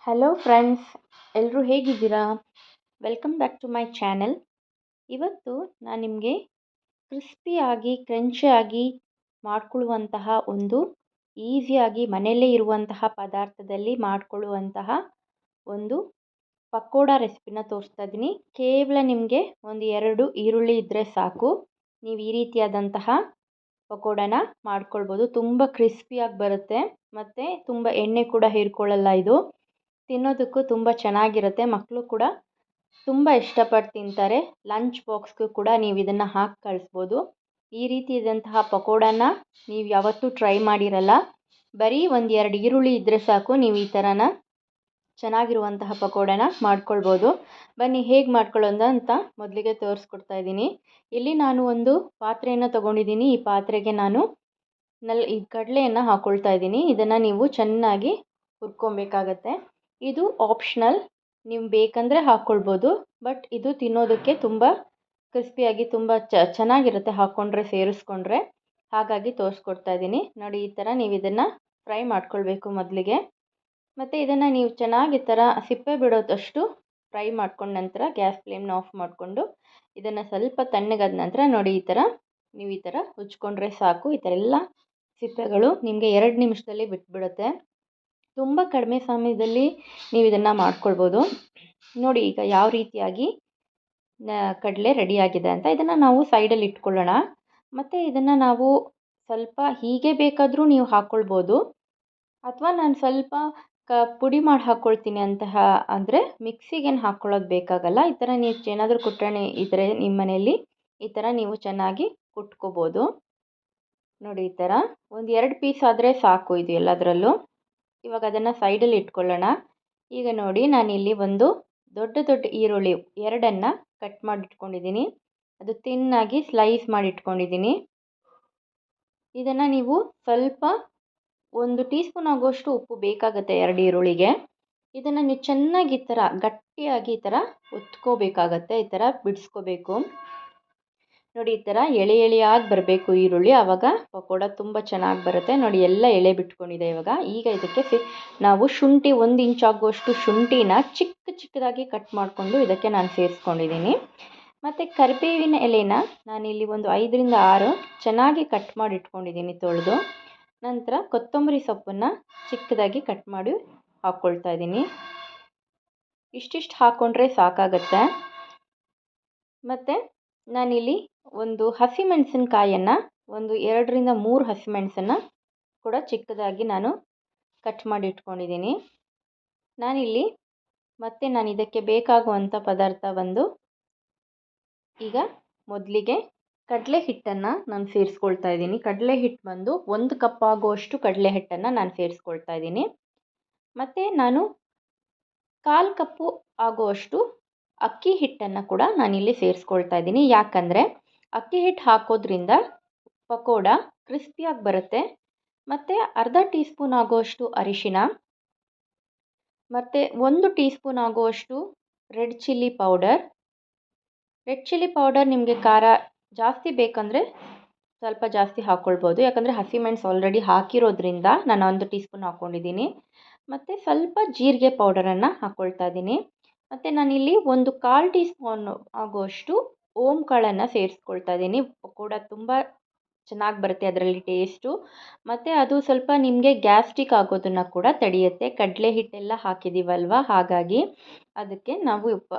Hello friends, ಎಲ್ಲರೂ ಹೇಗಿದ್ದೀರಾ? Welcome back to my channel. ಇವತ್ತು ನಾನು ನಿಮಗೆ ಕ್ರಿಸ್ಪಿಯಾಗಿ ಕ್ರಂಚಿಯಾಗಿ ಮಾಡಿಕೊಳ್ಳುವಂತಹ ಒಂದು ಈಸಿಯಾಗಿ ಮನೆಯಲ್ಲೇ ಇರುವಂತಹ ಪದಾರ್ಥದಲ್ಲಿ ಮಾಡಿಕೊಳ್ಳುವಂತಹ ಒಂದು ಪಕೋಡ ರೆಸಿಪಿನ ತೋರಿಸ್ತಾ ಇದ್ದೀನಿ. ಕೇವಲ ನಿಮಗೆ ಒಂದು 2 ಈರುಳ್ಳಿ ಇದ್ದರೆ ಸಾಕು, ನೀವು ಈ ರೀತಿಯಾದಂತಹ ಪಕೋಡನ ಮಾಡ್ಕೊಳ್ಬೋದು. ತುಂಬ ಕ್ರಿಸ್ಪಿಯಾಗಿ ಬರುತ್ತೆ ಮತ್ತು ತುಂಬ ಎಣ್ಣೆ ಕೂಡ ಹೀರ್ಕೊಳ್ಳಲ್ಲ. ಇದು ತಿನ್ನೋದಕ್ಕೂ ತುಂಬ ಚೆನ್ನಾಗಿರುತ್ತೆ. ಮಕ್ಕಳು ಕೂಡ ತುಂಬ ಇಷ್ಟಪಟ್ಟು ತಿಂತಾರೆ. ಲಂಚ್ ಬಾಕ್ಸ್ಗೂ ಕೂಡ ನೀವು ಇದನ್ನು ಹಾಕಿ ಕಳಿಸ್ಬೋದು. ಈ ರೀತಿ ಇದ್ದಂತಹ ಪಕೋಡನ ನೀವು ಯಾವತ್ತೂ ಟ್ರೈ ಮಾಡಿರಲ್ಲ. ಬರೀ ಒಂದು 2 ಈರುಳ್ಳಿ ಇದ್ದರೆ ಸಾಕು, ನೀವು ಈ ಥರನ ಚೆನ್ನಾಗಿರುವಂತಹ ಪಕೋಡನ ಮಾಡ್ಕೊಳ್ಬೋದು. ಬನ್ನಿ ಹೇಗೆ ಮಾಡ್ಕೊಳ್ಳೋದು ಅಂತ ಮೊದಲಿಗೆ ತೋರಿಸ್ಕೊಡ್ತಾ ಇದ್ದೀನಿ. ಇಲ್ಲಿ ನಾನು ಒಂದು ಪಾತ್ರೆಯನ್ನು ತೊಗೊಂಡಿದ್ದೀನಿ. ಈ ಪಾತ್ರೆಗೆ ನಾನು ಈ ಕಡಲೆಯನ್ನು ಹಾಕ್ಕೊಳ್ತಾ ಇದ್ದೀನಿ. ಇದನ್ನು ನೀವು ಚೆನ್ನಾಗಿ ಹುರ್ಕೊಬೇಕಾಗತ್ತೆ. ಇದು ಆಪ್ಷನಲ್, ನೀವು ಬೇಕಂದರೆ ಹಾಕ್ಕೊಳ್ಬೋದು. ಬಟ್ ಇದು ತಿನ್ನೋದಕ್ಕೆ ತುಂಬ ಕ್ರಿಸ್ಪಿಯಾಗಿ ತುಂಬ ಚೆನ್ನಾಗಿರುತ್ತೆ ಹಾಕ್ಕೊಂಡ್ರೆ, ಸೇರಿಸ್ಕೊಂಡ್ರೆ. ಹಾಗಾಗಿ ತೋರಿಸ್ಕೊಡ್ತಾ ಇದ್ದೀನಿ. ನೋಡಿ, ಈ ಥರ ನೀವು ಇದನ್ನು ಫ್ರೈ ಮಾಡ್ಕೊಳ್ಬೇಕು ಮೊದಲಿಗೆ. ಮತ್ತು ಇದನ್ನು ನೀವು ಚೆನ್ನಾಗಿ ಈ ಥರ ಸಿಪ್ಪೆ ಬಿಡೋದಷ್ಟು ಫ್ರೈ ಮಾಡ್ಕೊಂಡ ನಂತರ ಗ್ಯಾಸ್ ಫ್ಲೇಮ್ನ ಆಫ್ ಮಾಡಿಕೊಂಡು ಇದನ್ನು ಸ್ವಲ್ಪ ತಣ್ಣಗಾದ ನಂತರ ನೋಡಿ ಈ ಥರ ನೀವು ಈ ಥರ ಉಜ್ಕೊಂಡ್ರೆ ಸಾಕು. ಈ ಥರ ಎಲ್ಲ ಸಿಪ್ಪೆಗಳು ನಿಮಗೆ 2 ನಿಮಿಷದಲ್ಲಿ ಬಿಟ್ಬಿಡುತ್ತೆ. ತುಂಬ ಕಡಿಮೆ ಸಮಯದಲ್ಲಿ ನೀವು ಇದನ್ನು ಮಾಡ್ಕೊಳ್ಬೋದು. ನೋಡಿ ಈಗ ಯಾವ ರೀತಿಯಾಗಿ ಕಡಲೆ ರೆಡಿಯಾಗಿದೆ ಅಂತ. ಇದನ್ನು ನಾವು ಸೈಡಲ್ಲಿ ಇಟ್ಕೊಳ್ಳೋಣ. ಮತ್ತು ಇದನ್ನು ನಾವು ಸ್ವಲ್ಪ ಹೀಗೆ ಬೇಕಾದರೂ ನೀವು ಹಾಕ್ಕೊಳ್ಬೋದು, ಅಥವಾ ನಾನು ಸ್ವಲ್ಪ ಪುಡಿ ಮಾಡಿ ಹಾಕ್ಕೊಳ್ತೀನಿ ಅಂತಹ ಅಂದರೆ ಮಿಕ್ಸಿಗೇನು ಹಾಕ್ಕೊಳ್ಳೋದು ಬೇಕಾಗಲ್ಲ. ಈ ಥರ ನೀವು ಏನಾದರೂ ಕುಟ್ಟಾಣಿ ಇದ್ದರೆ ನಿಮ್ಮ ಮನೆಯಲ್ಲಿ ಈ ಥರ ನೀವು ಚೆನ್ನಾಗಿ ಕುಟ್ಕೋಬೋದು. ನೋಡಿ, ಈ ಥರ ಒಂದು 2 ಪೀಸ್ ಆದರೆ ಸಾಕು ಇದು ಎಲ್ಲದರಲ್ಲೂ. ಇವಾಗ ಅದನ್ನು ಸೈಡಲ್ಲಿ ಇಟ್ಕೊಳ್ಳೋಣ. ಈಗ ನೋಡಿ, ನಾನಿಲ್ಲಿ ಒಂದು ದೊಡ್ಡ ಈರುಳ್ಳಿ 2 ಕಟ್ ಮಾಡಿ ಇಟ್ಕೊಂಡಿದ್ದೀನಿ. ಅದು ತಿನ್ನಾಗಿ ಸ್ಲೈಸ್ ಮಾಡಿ ಇಟ್ಕೊಂಡಿದ್ದೀನಿ. ಇದನ್ನು ನೀವು ಸ್ವಲ್ಪ 1 ಟೀ ಸ್ಪೂನ್ ಆಗುವಷ್ಟು ಉಪ್ಪು ಬೇಕಾಗುತ್ತೆ 2 ಈರುಳ್ಳಿಗೆ. ಇದನ್ನು ನೀವು ಚೆನ್ನಾಗಿ ಈ ಥರ ಗಟ್ಟಿಯಾಗಿ ಈ ಥರ ಒತ್ಕೋಬೇಕಾಗತ್ತೆ, ಈ ಥರ ಬಿಡಿಸ್ಕೋಬೇಕು. ನೋಡಿ, ಈ ಥರ ಎಳೆಯಾಗಿ ಬರಬೇಕು ಈರುಳ್ಳಿ, ಆವಾಗ ಪಕೋಡ ತುಂಬ ಚೆನ್ನಾಗಿ ಬರುತ್ತೆ. ನೋಡಿ, ಎಲ್ಲ ಎಳೆ ಬಿಟ್ಕೊಂಡಿದೆ ಇವಾಗ. ಈಗ ಇದಕ್ಕೆ ನಾವು ಶುಂಠಿ 1 ಇಂಚ್ ಆಗುವಷ್ಟು ಶುಂಠಿನ ಚಿಕ್ಕದಾಗಿ ಕಟ್ ಮಾಡಿಕೊಂಡು ಇದಕ್ಕೆ ನಾನು ಸೇರಿಸ್ಕೊಂಡಿದ್ದೀನಿ. ಮತ್ತು ಕರಿಬೇವಿನ ಎಲೆನ ನಾನಿಲ್ಲಿ ಒಂದು 5 ರಿಂದ 6 ಚೆನ್ನಾಗಿ ಕಟ್ ಮಾಡಿ ಇಟ್ಕೊಂಡಿದ್ದೀನಿ ತೊಳೆದು. ನಂತರ ಕೊತ್ತಂಬರಿ ಸೊಪ್ಪನ್ನು ಚಿಕ್ಕದಾಗಿ ಕಟ್ ಮಾಡಿ ಹಾಕ್ಕೊಳ್ತಾ ಇದ್ದೀನಿ. ಇಷ್ಟಿಷ್ಟು ಹಾಕ್ಕೊಂಡ್ರೆ ಸಾಕಾಗತ್ತೆ. ಮತ್ತು ನಾನಿಲ್ಲಿ ಒಂದು ಹಸಿಮೆಣಸಿನ್ಕಾಯನ್ನು ಒಂದು 2 ರಿಂದ 3 ಹಸಿಮೆಣಸನ್ನು ಕೂಡ ಚಿಕ್ಕದಾಗಿ ನಾನು ಕಟ್ ಮಾಡಿ ಇಟ್ಕೊಂಡಿದ್ದೀನಿ. ನಾನಿಲ್ಲಿ ನಾನು ಇದಕ್ಕೆ ಬೇಕಾಗುವಂಥ ಪದಾರ್ಥ ಈಗ ಮೊದಲಿಗೆ ಕಡಲೆ ಹಿಟ್ಟನ್ನು ನಾನು ಸೇರಿಸ್ಕೊಳ್ತಾ ಇದ್ದೀನಿ. ಕಡಲೆ ಹಿಟ್ಟು ಬಂದು 1 ಕಪ್ ಆಗುವಷ್ಟು ಕಡಲೆ ಹಿಟ್ಟನ್ನು ನಾನು ಸೇರಿಸ್ಕೊಳ್ತಾ ಇದ್ದೀನಿ. ಮತ್ತು ನಾನು 1/4 ಕಪ್ಪು ಆಗುವಷ್ಟು ಅಕ್ಕಿ ಹಿಟ್ಟನ್ನು ಕೂಡ ನಾನಿಲ್ಲಿ ಸೇರಿಸ್ಕೊಳ್ತಾ ಇದ್ದೀನಿ. ಯಾಕಂದರೆ ಅಕ್ಕಿ ಹಿಟ್ಟು ಹಾಕೋದ್ರಿಂದ ಪಕೋಡ ಕ್ರಿಸ್ಪಿಯಾಗಿ ಬರುತ್ತೆ. ಮತ್ತು ಅರ್ಧ ಟೀ ಸ್ಪೂನ್ ಆಗುವಷ್ಟು ಅರಿಶಿನ, ಮತ್ತು 1 ಟೀ ಸ್ಪೂನ್ ಆಗುವಷ್ಟು ರೆಡ್ ಚಿಲ್ಲಿ ಪೌಡರ್. ನಿಮಗೆ ಖಾರ ಜಾಸ್ತಿ ಬೇಕಂದರೆ ಸ್ವಲ್ಪ ಜಾಸ್ತಿ ಹಾಕ್ಕೊಳ್ಬೋದು. ಯಾಕಂದರೆ ಹಸಿಮೆಣಸು ಆಲ್ರೆಡಿ ಹಾಕಿರೋದ್ರಿಂದ ನಾನು 1 ಟೀ ಸ್ಪೂನ್ ಹಾಕ್ಕೊಂಡಿದ್ದೀನಿ. ಮತ್ತು ಸ್ವಲ್ಪ ಜೀರಿಗೆ ಪೌಡರನ್ನು ಹಾಕ್ಕೊಳ್ತಾ ಇದ್ದೀನಿ. ಮತ್ತು ನಾನಿಲ್ಲಿ ಒಂದು 1/4 ಟೀ ಸ್ಪೂನ್ ಆಗುವಷ್ಟು ಓಂ ಕಾಳನ್ನು ಸೇರಿಸ್ಕೊಳ್ತಾ ಇದ್ದೀನಿ. ಪಕೋಡ ತುಂಬ ಚೆನ್ನಾಗಿ ಬರುತ್ತೆ ಅದರಲ್ಲಿ ಟೇಸ್ಟು. ಮತ್ತು ಅದು ಸ್ವಲ್ಪ ನಿಮಗೆ ಗ್ಯಾಸ್ಟ್ರಿಕ್ ಆಗೋದನ್ನು ಕೂಡ ತಡೆಯುತ್ತೆ. ಕಡಲೆ ಹಿಟ್ಟೆಲ್ಲ ಹಾಕಿದ್ದೀವಲ್ವ, ಹಾಗಾಗಿ ಅದಕ್ಕೆ ನಾವು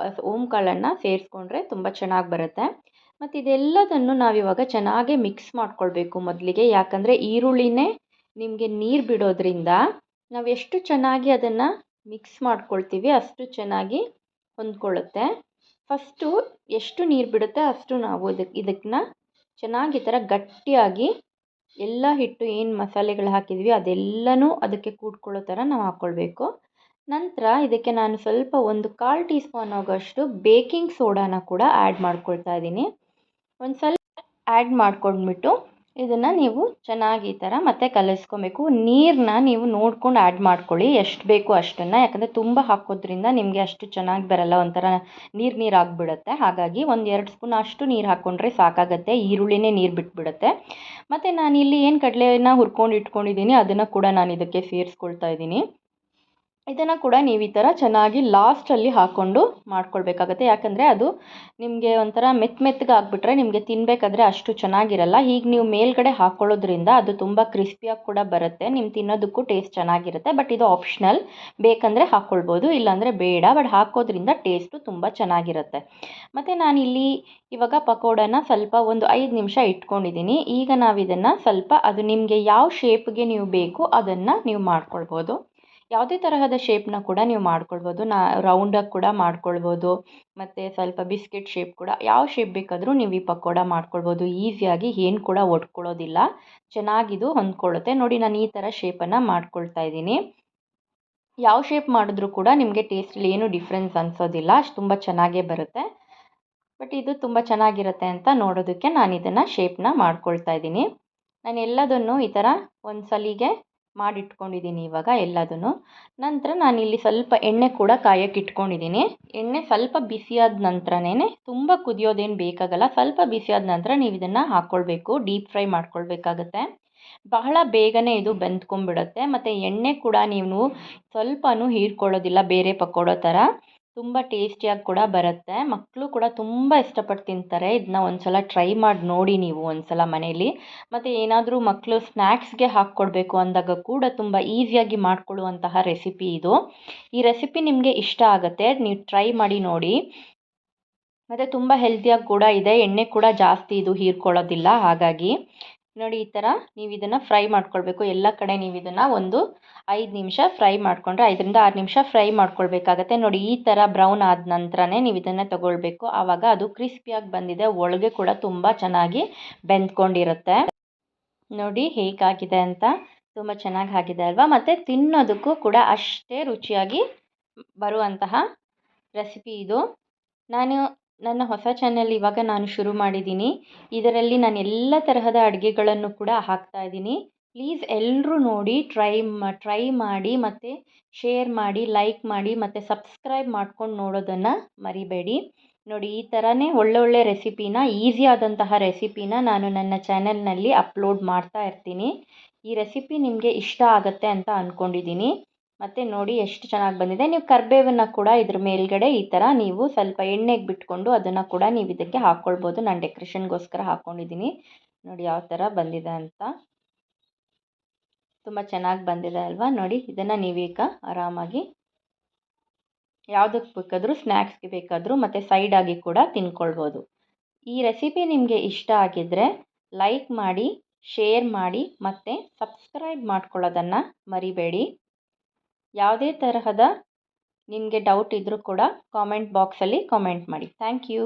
ಓಂ ಕಾಳನ್ನು ಸೇರಿಸ್ಕೊಂಡ್ರೆ ತುಂಬ ಚೆನ್ನಾಗಿ ಬರುತ್ತೆ. ಮತ್ತು ಇದೆಲ್ಲದನ್ನು ನಾವಿವಾಗ ಚೆನ್ನಾಗಿ ಮಿಕ್ಸ್ ಮಾಡ್ಕೊಳ್ಬೇಕು ಮೊದಲಿಗೆ. ಯಾಕಂದರೆ ಈರುಳ್ಳಿನೇ ನಿಮಗೆ ನೀರು ಬಿಡೋದ್ರಿಂದ ನಾವು ಎಷ್ಟು ಚೆನ್ನಾಗಿ ಅದನ್ನು ಮಿಕ್ಸ್ ಮಾಡ್ಕೊಳ್ತೀವಿ ಅಷ್ಟು ಚೆನ್ನಾಗಿ ಹೊಂದ್ಕೊಳ್ಳುತ್ತೆ. ಫಸ್ಟು ಎಷ್ಟು ನೀರು ಬಿಡುತ್ತೆ ಅಷ್ಟು ನಾವು ಇದನ್ನು ಚೆನ್ನಾಗಿ ಈ ಥರ ಗಟ್ಟಿಯಾಗಿ ಎಲ್ಲ ಹಿಟ್ಟು ಏನು ಮಸಾಲೆಗಳು ಹಾಕಿದ್ವಿ ಅದೆಲ್ಲನೂ ಅದಕ್ಕೆ ಕೂಡ್ಕೊಳ್ಳೋ ಥರ ನಾವು ಹಾಕ್ಕೊಳ್ಬೇಕು. ನಂತರ ಇದಕ್ಕೆ ನಾನು ಸ್ವಲ್ಪ ಒಂದು 1/4 ಟೀ ಸ್ಪೂನ್ ಆಗೋಷ್ಟು ಬೇಕಿಂಗ್ ಸೋಡಾನ ಕೂಡ ಆ್ಯಡ್ ಮಾಡ್ಕೊಳ್ತಾ ಇದ್ದೀನಿ. ಒಂದು ಸ್ವಲ್ಪ ಆ್ಯಡ್ ಮಾಡ್ಕೊಂಡ್ಬಿಟ್ಟು ಇದನ್ನು ನೀವು ಚೆನ್ನಾಗಿ ಈ ಥರ ಮತ್ತೆ ಕಲಿಸ್ಕೊಬೇಕು. ನೀರನ್ನ ನೀವು ನೋಡ್ಕೊಂಡು ಆ್ಯಡ್ ಮಾಡ್ಕೊಳ್ಳಿ, ಎಷ್ಟು ಬೇಕು ಅಷ್ಟನ್ನು. ಯಾಕಂದರೆ ತುಂಬ ಹಾಕೋದ್ರಿಂದ ನಿಮಗೆ ಅಷ್ಟು ಚೆನ್ನಾಗಿ ಬರಲ್ಲ, ಒಂಥರ ನೀರು ಆಗಿಬಿಡುತ್ತೆ. ಹಾಗಾಗಿ ಒಂದು 2 ಸ್ಪೂನ್ ಅಷ್ಟು ನೀರು ಹಾಕ್ಕೊಂಡ್ರೆ ಸಾಕಾಗತ್ತೆ. ಈರುಳ್ಳಿನೇ ನೀರು ಬಿಟ್ಬಿಡುತ್ತೆ. ಮತ್ತು ನಾನಿಲ್ಲಿ ಏನು ಕಡಲೆನ ಹುರ್ಕೊಂಡು ಇಟ್ಕೊಂಡಿದ್ದೀನಿ ಅದನ್ನು ಕೂಡ ನಾನು ಇದಕ್ಕೆ ಸೇರಿಸ್ಕೊಳ್ತಾ ಇದ್ದೀನಿ. ಇದನ್ನು ಕೂಡ ನೀವು ಈ ಥರ ಚೆನ್ನಾಗಿ ಲಾಸ್ಟಲ್ಲಿ ಹಾಕ್ಕೊಂಡು ಮಾಡ್ಕೊಳ್ಬೇಕಾಗತ್ತೆ. ಯಾಕಂದರೆ ಅದು ನಿಮಗೆ ಒಂಥರ ಮೆತ್ತಗೆ ಆಗಿಬಿಟ್ರೆ ನಿಮಗೆ ತಿನ್ನಬೇಕಾದ್ರೆ ಅಷ್ಟು ಚೆನ್ನಾಗಿರಲ್ಲ. ಹೀಗೆ ನೀವು ಮೇಲ್ಗಡೆ ಹಾಕ್ಕೊಳ್ಳೋದ್ರಿಂದ ಅದು ತುಂಬ ಕ್ರಿಸ್ಪಿಯಾಗಿ ಕೂಡ ಬರುತ್ತೆ. ನಿಮ್ಮ ತಿನ್ನೋದಕ್ಕೂ ಟೇಸ್ಟ್ ಚೆನ್ನಾಗಿರುತ್ತೆ. ಬಟ್ ಇದು ಆಪ್ಷನಲ್, ಬೇಕಂದರೆ ಹಾಕ್ಕೊಳ್ಬೋದು, ಇಲ್ಲಾಂದರೆ ಬೇಡ. ಬಟ್ ಹಾಕೋದ್ರಿಂದ ಟೇಸ್ಟು ತುಂಬ ಚೆನ್ನಾಗಿರುತ್ತೆ. ಮತ್ತು ನಾನಿಲ್ಲಿ ಇವಾಗ ಪಕೋಡನ ಸ್ವಲ್ಪ ಒಂದು 5 ನಿಮಿಷ ಇಟ್ಕೊಂಡಿದ್ದೀನಿ. ಈಗ ನಾವು ಇದನ್ನು ಸ್ವಲ್ಪ ಅದು ನಿಮಗೆ ಯಾವ ಶೇಪ್ಗೆ ನೀವು ಬೇಕು ಅದನ್ನು ನೀವು ಮಾಡ್ಕೊಳ್ಬೋದು. ಯಾವುದೇ ತರಹದ ಶೇಪ್ನ ಕೂಡ ನೀವು ಮಾಡ್ಕೊಳ್ಬೋದು. ರೌಂಡಾಗಿ ಕೂಡ ಮಾಡ್ಕೊಳ್ಬೋದು, ಮತ್ತು ಸ್ವಲ್ಪ ಬಿಸ್ಕೆಟ್ ಶೇಪ್ ಕೂಡ, ಯಾವ ಶೇಪ್ ಬೇಕಾದರೂ ನೀವು ಈ ಪಕೋಡ ಮಾಡ್ಕೊಳ್ಬೋದು. ಈಸಿಯಾಗಿ ಏನು ಕೂಡ ಒಡ್ಕೊಳ್ಳೋದಿಲ್ಲ, ಚೆನ್ನಾಗಿದು ಹೊಂದ್ಕೊಳ್ಳುತ್ತೆ. ನೋಡಿ, ನಾನು ಈ ಥರ ಶೇಪನ್ನು ಮಾಡ್ಕೊಳ್ತಾ ಇದ್ದೀನಿ. ಯಾವ ಶೇಪ್ ಮಾಡಿದ್ರೂ ಕೂಡ ನಿಮಗೆ ಟೇಸ್ಟಲ್ಲಿ ಏನು ಡಿಫ್ರೆನ್ಸ್ ಅನಿಸೋದಿಲ್ಲ, ಅಷ್ಟು ತುಂಬ ಚೆನ್ನಾಗೇ ಬರುತ್ತೆ. ಬಟ್ ಇದು ತುಂಬ ಚೆನ್ನಾಗಿರುತ್ತೆ ಅಂತ ನೋಡೋದಕ್ಕೆ ನಾನು ಇದನ್ನು ಶೇಪ್ನ ಮಾಡ್ಕೊಳ್ತಾ ಇದ್ದೀನಿ. ನಾನು ಎಲ್ಲದನ್ನು ಈ ಥರ ಒಂದು ಸಲಿಗೆ ಮಾಡಿಟ್ಕೊಂಡಿದ್ದೀನಿ ಇವಾಗ ಎಲ್ಲದನ್ನು. ನಂತರ ನಾನಿಲ್ಲಿ ಸ್ವಲ್ಪ ಎಣ್ಣೆ ಕೂಡ ಕಾಯಕ್ಕೆ ಇಟ್ಕೊಂಡಿದ್ದೀನಿ. ಎಣ್ಣೆ ಸ್ವಲ್ಪ ಬಿಸಿಯಾದ ನಂತರನೇ, ತುಂಬ ಕುದಿಯೋದೇನು ಬೇಕಾಗಲ್ಲ, ಸ್ವಲ್ಪ ಬಿಸಿಯಾದ ನಂತರ ನೀವು ಇದನ್ನು ಹಾಕ್ಕೊಳ್ಬೇಕು, ಡೀಪ್ ಫ್ರೈ ಮಾಡ್ಕೊಳ್ಬೇಕಾಗತ್ತೆ. ಬಹಳ ಬೇಗನೆ ಇದು ಬೆಂದ್ಕೊಂಡ್ಬಿಡುತ್ತೆ. ಮತ್ತು ಎಣ್ಣೆ ಕೂಡ ನೀವು ಸ್ವಲ್ಪನೂ ಹೀರ್ಕೊಳ್ಳೋದಿಲ್ಲ, ಬೇರೆ ಪಕೋಡೋ ಥರ ತುಂಬ ಟೇಸ್ಟಿಯಾಗಿ ಕೂಡ ಬರುತ್ತೆ. ಮಕ್ಕಳು ಕೂಡ ತುಂಬ ಇಷ್ಟಪಟ್ಟು ತಿಂತಾರೆ. ಇದನ್ನ ಒಂದು ಸಲ ಟ್ರೈ ಮಾಡಿ ನೋಡಿ ನೀವು ಒಂದು ಸಲ ಮನೇಲಿ. ಮತ್ತು ಏನಾದರೂ ಮಕ್ಕಳು ಸ್ನ್ಯಾಕ್ಸ್ಗೆ ಹಾಕ್ಕೊಡ್ಬೇಕು ಅಂದಾಗ ಕೂಡ ತುಂಬ ಈಸಿಯಾಗಿ ಮಾಡಿಕೊಳ್ಳುವಂತಹ ರೆಸಿಪಿ ಇದು. ಈ ರೆಸಿಪಿ ನಿಮಗೆ ಇಷ್ಟ ಆಗುತ್ತೆ, ನೀವು ಟ್ರೈ ಮಾಡಿ ನೋಡಿ. ಮತ್ತು ತುಂಬ ಹೆಲ್ತಿಯಾಗಿ ಕೂಡ ಇದೆ, ಎಣ್ಣೆ ಕೂಡ ಜಾಸ್ತಿ ಇದು ಹೀರ್ಕೊಳ್ಳೋದಿಲ್ಲ. ಹಾಗಾಗಿ ನೋಡಿ, ಈ ಥರ ನೀವು ಇದನ್ನು ಫ್ರೈ ಮಾಡ್ಕೊಳ್ಬೇಕು. ಎಲ್ಲ ಕಡೆ ನೀವು ಇದನ್ನು ಒಂದು 5 ನಿಮಿಷ ಫ್ರೈ ಮಾಡಿಕೊಂಡ್ರೆ, 5ರಿಂದ 6 ನಿಮಿಷ ಫ್ರೈ ಮಾಡ್ಕೊಳ್ಬೇಕಾಗತ್ತೆ. ನೋಡಿ, ಈ ಥರ ಬ್ರೌನ್ ಆದ ನಂತರನೇ ನೀವು ಇದನ್ನು ತಗೊಳ್ಬೇಕು. ಆವಾಗ ಅದು ಕ್ರಿಸ್ಪಿಯಾಗಿ ಬಂದಿದೆ, ಒಳಗೆ ಕೂಡ ತುಂಬ ಚೆನ್ನಾಗಿ ಬೆಂದ್ಕೊಂಡಿರುತ್ತೆ. ನೋಡಿ ಹೇಗಾಗಿದೆ ಅಂತ, ತುಂಬ ಚೆನ್ನಾಗಿ ಆಗಿದೆ ಅಲ್ವಾ? ಮತ್ತು ತಿನ್ನೋದಕ್ಕೂ ಕೂಡ ಅಷ್ಟೇ ರುಚಿಯಾಗಿ ಬರುವಂತಹ ರೆಸಿಪಿ ಇದು. ನಾನು ನನ್ನ ಹೊಸ ಚಾನಲ್ ಇವಾಗ ನಾನು ಶುರು ಮಾಡಿದ್ದೀನಿ. ಇದರಲ್ಲಿ ನಾನು ಎಲ್ಲ ತರಹದ ಅಡುಗೆಗಳನ್ನು ಕೂಡ ಹಾಕ್ತಾಯಿದ್ದೀನಿ. ಪ್ಲೀಸ್ ಎಲ್ಲರೂ ನೋಡಿ, ಟ್ರೈ ಮಾಡಿ, ಮತ್ತು ಶೇರ್ ಮಾಡಿ, ಲೈಕ್ ಮಾಡಿ, ಮತ್ತು ಸಬ್ಸ್ಕ್ರೈಬ್ ಮಾಡ್ಕೊಂಡು ನೋಡೋದನ್ನು ಮರಿಬೇಡಿ. ನೋಡಿ, ಈ ಥರನೇ ಒಳ್ಳೊಳ್ಳೆ ರೆಸಿಪಿನ, ಈಸಿ ಆದಂತಹ ರೆಸಿಪಿನ ನಾನು ನನ್ನ ಚಾನಲ್ನಲ್ಲಿ ಅಪ್ಲೋಡ್ ಮಾಡ್ತಾ ಇರ್ತೀನಿ. ಈ ರೆಸಿಪಿ ನಿಮಗೆ ಇಷ್ಟ ಆಗುತ್ತೆ ಅಂತ ಅಂದ್ಕೊಂಡಿದ್ದೀನಿ. ಮತ್ತು ನೋಡಿ ಎಷ್ಟು ಚೆನ್ನಾಗಿ ಬಂದಿದೆ. ನೀವು ಕರಿಬೇವನ್ನು ಕೂಡ ಇದ್ರ ಮೇಲ್ಗಡೆ ಈ ಥರ ನೀವು ಸ್ವಲ್ಪ ಎಣ್ಣೆಗೆ ಬಿಟ್ಕೊಂಡು ಅದನ್ನು ಕೂಡ ನೀವು ಇದಕ್ಕೆ ಹಾಕ್ಕೊಳ್ಬೋದು. ನಾನು ಡೆಕೋರೇಷನ್ಗೋಸ್ಕರ ಹಾಕ್ಕೊಂಡಿದ್ದೀನಿ. ನೋಡಿ ಯಾವ ಥರ ಬಂದಿದೆ ಅಂತ, ತುಂಬ ಚೆನ್ನಾಗಿ ಬಂದಿದೆ ಅಲ್ವಾ? ನೋಡಿ, ಇದನ್ನು ನೀವೀಗ ಆರಾಮಾಗಿ ಯಾವುದಕ್ಕೆ ಬೇಕಾದರೂ, ಸ್ನ್ಯಾಕ್ಸ್ಗೆ ಬೇಕಾದರೂ, ಮತ್ತು ಸೈಡಾಗಿ ಕೂಡ ತಿನ್ಕೊಳ್ಬೋದು. ಈ ರೆಸಿಪಿ ನಿಮಗೆ ಇಷ್ಟ ಆಗಿದ್ದರೆ ಲೈಕ್ ಮಾಡಿ, ಶೇರ್ ಮಾಡಿ, ಮತ್ತು ಸಬ್ಸ್ಕ್ರೈಬ್ ಮಾಡ್ಕೊಳ್ಳೋದನ್ನು ಮರಿಬೇಡಿ. ಯಾವುದೇ ತರಹದ ನಿಮಗೆ ಡೌಟ್ ಇದ್ದರೂ ಕೂಡ ಕಾಮೆಂಟ್ ಬಾಕ್ಸಲ್ಲಿ ಕಾಮೆಂಟ್ ಮಾಡಿ. Thank you.